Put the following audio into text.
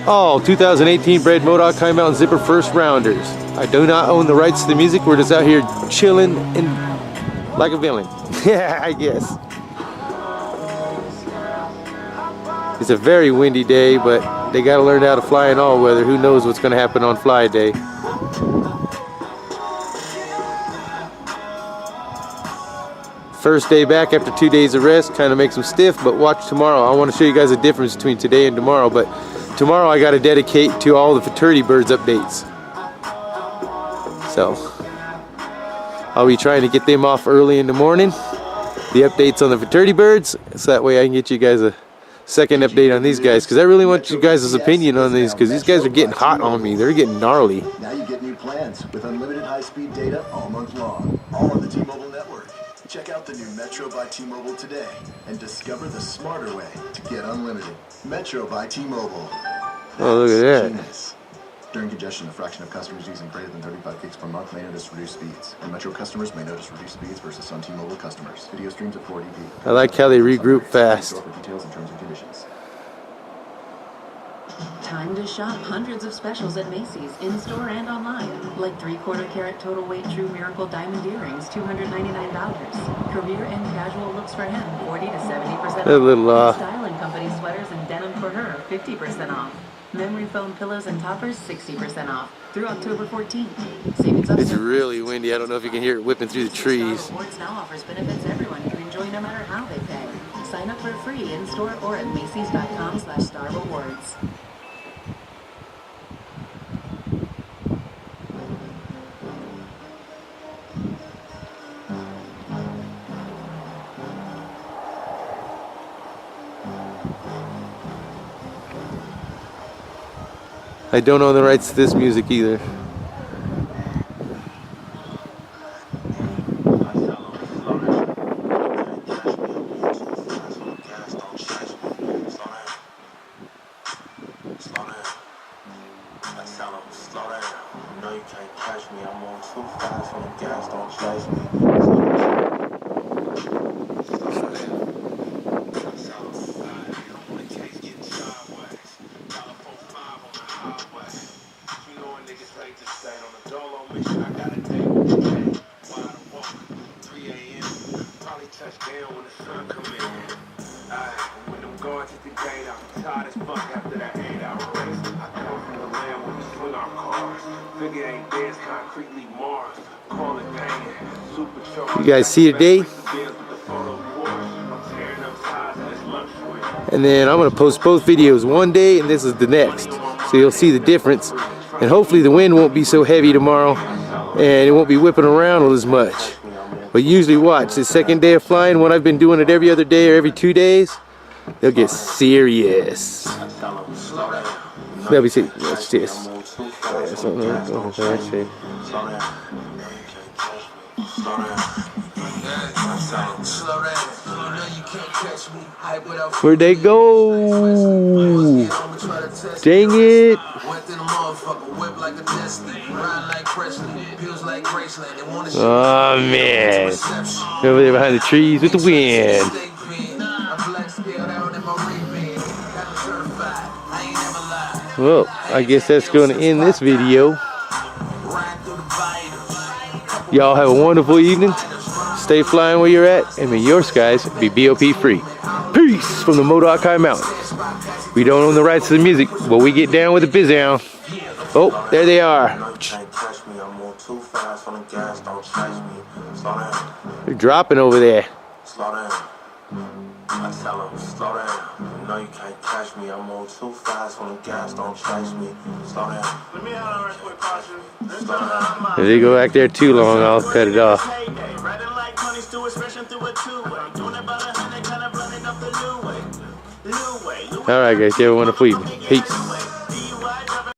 all 2018 bred Modoc High Mountain Zipper first rounders. I do not own the rights to the music. We're just out here chilling and like a villain. Yeah, I guess. It's a very windy day, but they got to learn how to fly in all weather. Who knows what's going to happen on fly day. First day back after 2 days of rest, kind of makes them stiff, but watch tomorrow. I want to show you guys the difference between today and tomorrow, but tomorrow I got to dedicate to all the fraternity birds updates. So I'll be trying to get them off early in the morning, the updates on the fraternity birds, so that way I can get you guys a second update on these guys, because I really want you guys' opinion on these, because these guys are getting hot on me. They're getting gnarly. Now you get new plans with unlimited high-speed data all month long, all on the T-Mobile network. Check out the new Metro by T-Mobile today and discover the smarter way to get unlimited. Metro by T-Mobile. Oh, look at that. Genius. During congestion, a fraction of customers using greater than 35 gigs per month may notice reduced speeds, and Metro customers may notice reduced speeds versus some T-Mobile customers. Video streams at 480p. I like how they regroup fast. For details and terms and conditions. Time to shop hundreds of specials at Macy's, in-store and online. Like 3/4 carat total weight true miracle diamond earrings, $299. Career and casual looks for him, 40 to 70% off. A little Style & Company sweaters and denim for her, 50% off. Memory foam pillows and toppers, 60% off. Through October 14th. Savings up It's to really windy. I don't know if you can hear it whipping through the trees. Star Rewards now offers benefits everyone can enjoy no matter how they pay. Sign up for free in-store or at Macys.com/StarRewards. I don't own the rights to this music either. You guys see today? And then I'm going to post both videos one day and this is the next. So you'll see the difference. And hopefully the wind won't be so heavy tomorrow and it won't be whipping around as much. But usually watch, the second day of flying, when I've been doing it every other day or every 2 days, they'll get serious. Let me see, what's this? Where'd they go? Dang it. Oh man. Over there behind the trees with the wind. Well, I guess that's going to end this video. Y'all have a wonderful evening. Stay flying where you're at, and may your skies be BOP free. Peace from the Modoc High Mountains. We don't own the rights to the music, but we get down with the biz-down. Oh, there they are. They're dropping over there. I tell them, slow down. You know you can't catch me. I move too fast on the gas, don't chase me. Slow down. Let me have a quick caution. If they go back there too long, I'll cut it off. Alright guys, you have a wonderful evening. Peace.